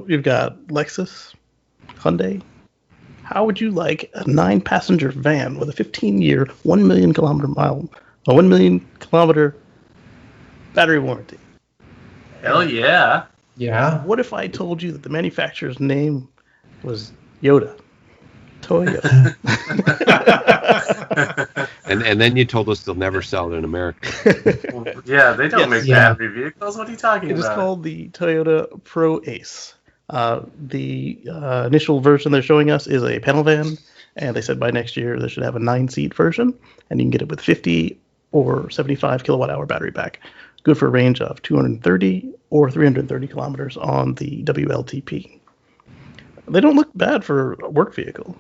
So you've got Lexus, Hyundai. How would you like a 9-passenger van with a 15-year, 1 million kilometer battery warranty? Hell yeah. Yeah. What if I told you that the manufacturer's name was Yoda? Toyota. And then you told us they'll never sell it in America. Yeah, they don't make battery vehicles. What are you talking about? It is called the Toyota PROACE. The initial version they're showing us is a panel van, and they said by next year they should have a 9-seat version, and you can get it with 50 or 75 kilowatt-hour battery pack. Good for a range of 230 or 330 kilometers on the WLTP. They don't look bad for a work vehicle.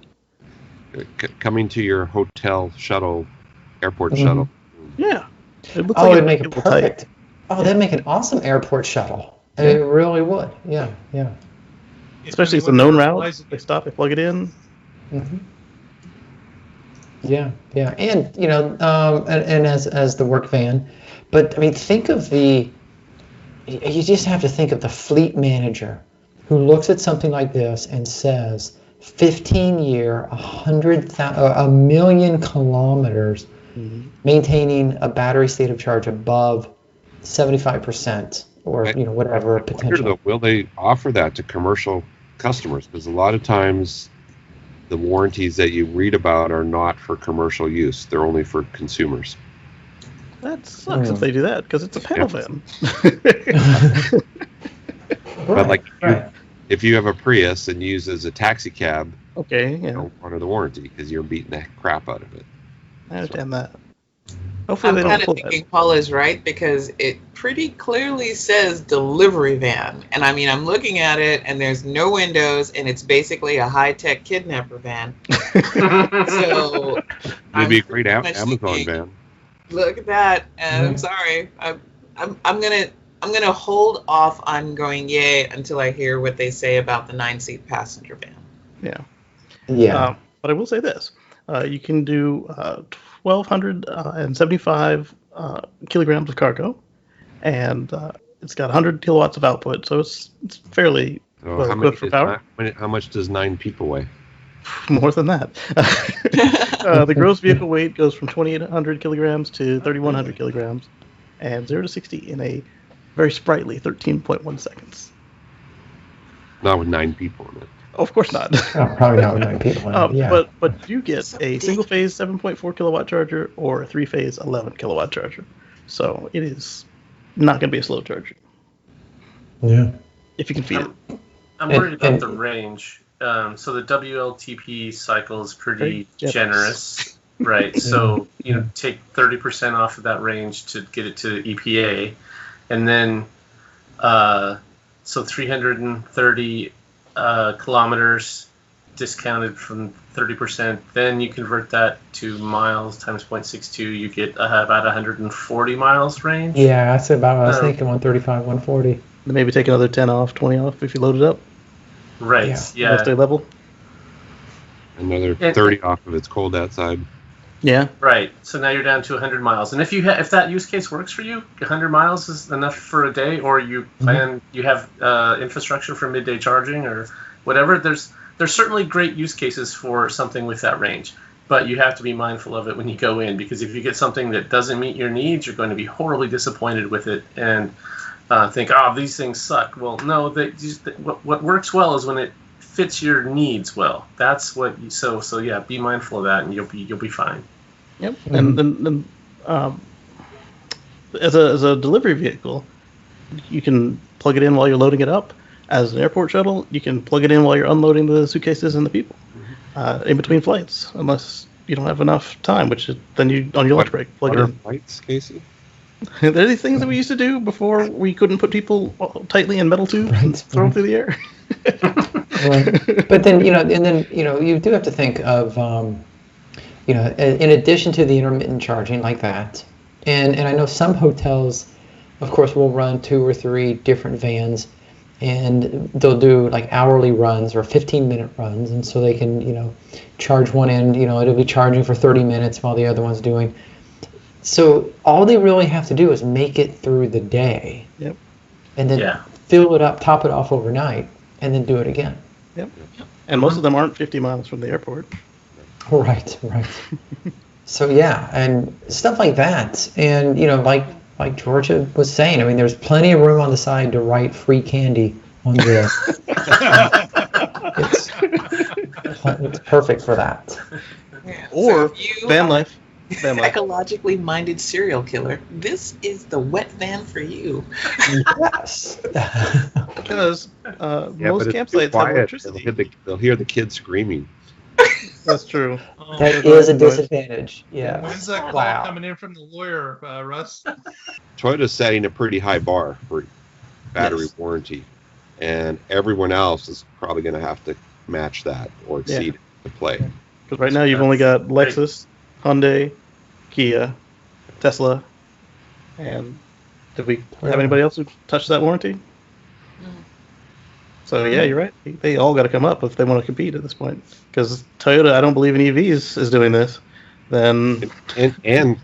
Coming to your hotel shuttle, airport shuttle. Yeah. It looks it'd make it perfect. Oh, that'd make an awesome airport shuttle. Yeah. It really would. Yeah. Especially if it's a known route. They stop, they plug it in. Mm-hmm. Yeah. And, and as the work van. But, I mean, you just have to think of the fleet manager who looks at something like this and says, 15-year, 1 million kilometers, maintaining a battery state of charge above 75%, or whatever potential. Will they offer that to commercial customers? Because a lot of times, the warranties that you read about are not for commercial use; they're only for consumers. That sucks if they do that, because it's a panel van. But if you have a Prius and use it as a taxi cab, okay, you don't honor the warranty because you're beating the crap out of it. I understand that. Hopefully I'm kind of thinking Paul is right, because it pretty clearly says delivery van. And I mean, I'm looking at it and there's no windows and it's basically a high-tech kidnapper van. So it'd be a great Amazon van. Look at that. And I'm sorry. I'm gonna hold off on going yay until I hear what they say about the 9-seat passenger van. Yeah. But I will say this: you can do 1,275 kilograms of cargo, and it's got 100 kilowatts of output, so it's fairly good for power. How much does 9 people weigh? More than that. The gross vehicle weight goes from 2,800 kilograms to 3,100 kilograms, and 0 to 60 in a very sprightly 13.1 seconds. Not with 9 people in it. Oh, of course not. Probably not with 9 people in it. Yeah. But you get a single-phase 7.4 kilowatt charger or a 3-phase 11 kilowatt charger. So it is not going to be a slow charger. Yeah. If you can feed it. I'm worried about the range. So the WLTP cycle is pretty generous. Right. So, take 30% off of that range to get it to EPA. And then, so 330 kilometers discounted from 30%. Then you convert that to miles times 0.62. You get about 140 miles range. Yeah, that's about what I was thinking, 135, 140. Then maybe take another 10 off, 20 off if you load it up. Right, yeah. Stay level. Another 30 off if it's cold outside. Yeah. Right. So now you're down to 100 miles. And if that use case works for you, 100 miles is enough for a day, or you plan you have infrastructure for midday charging or whatever. There's certainly great use cases for something with that range, but you have to be mindful of it when you go in, because if you get something that doesn't meet your needs, you're going to be horribly disappointed with it and think, these things suck. Well, no, what works well is when it fits your needs well. That's what you, so yeah, be mindful of that and you'll be fine. Yep. And then as a delivery vehicle, you can plug it in while you're loading it up. As an airport shuttle, you can plug it in while you're unloading the suitcases and the people in between flights, unless you don't have enough time, then you on your lunch break plug it in. Flights, Casey? There are these things that we used to do before we couldn't put people tightly in metal tubes and throw them through the air. Right. But then, you do have to think of, in addition to the intermittent charging like that, and I know some hotels, of course, will run 2 or 3 different vans, and they'll do like hourly runs or 15-minute runs, and so they can, charge one end, it'll be charging for 30 minutes while the other one's doing. So all they really have to do is make it through the day. Yep. And then fill it up, top it off overnight. and then do it again. Yep. And most of them aren't 50 miles from the airport. Right. So yeah, and stuff like that, and like Georgia was saying, I mean, there's plenty of room on the side to write free candy on the. It's perfect for that. Yeah. Or So if you van are life. Van life. Ecologically minded serial killer, this is the wet van for you. Yes. Because Yeah, most but it's too campsites have quiet. electricity. They'll hear the kids screaming. That's true. Oh, That Yeah, is a noise. disadvantage. Yeah. When's that call Wow. coming in from the lawyer, Russ? Toyota's setting a pretty high bar for battery Yes. warranty, and everyone else is probably going to have to match that or exceed it to play. Because right now you've only got Lexus, Hyundai, Kia, Tesla, and did we have anybody else who touched that warranty? So yeah, you're right. They all got to come up if they want to compete at this point. Because Toyota, I don't believe in EVs, is doing this. Then And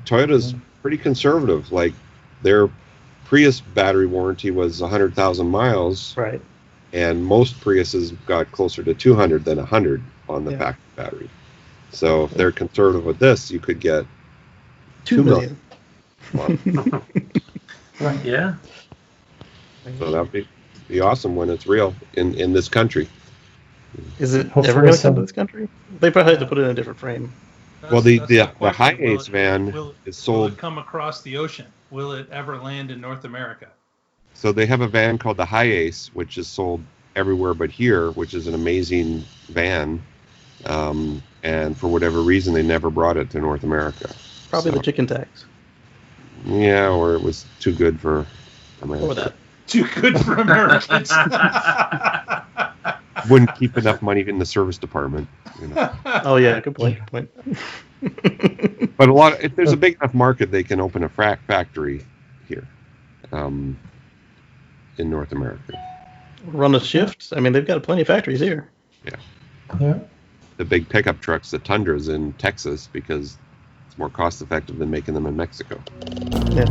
Toyota's pretty conservative. Like their Prius battery warranty was 100,000 miles, right, and most Priuses got closer to 200 than 100 on the factory battery. So if they're conservative with this, you could get 2 million. Right. Yeah. So that'd be awesome when it's real in this country. Is it Hopefully ever going to some- come to this country? They probably have to put it in a different frame. Well, That's the question. high Will ace van is will sold. it come across the ocean? Will it ever land in North America? So they have a van called the High Ace, which is sold everywhere but here, which is an amazing van. And for whatever reason, they never brought it to North America. Probably So, the chicken tax. Yeah, or it was too good for America. Or that. Too good for Americans. Wouldn't keep enough money in the service department. Oh yeah, good point. Good point. But if there's a big enough market, they can open a factory here in North America. Run a shift. I mean, they've got plenty of factories here. Yeah. The big pickup trucks, the Tundras in Texas, because it's more cost effective than making them in Mexico. Yeah.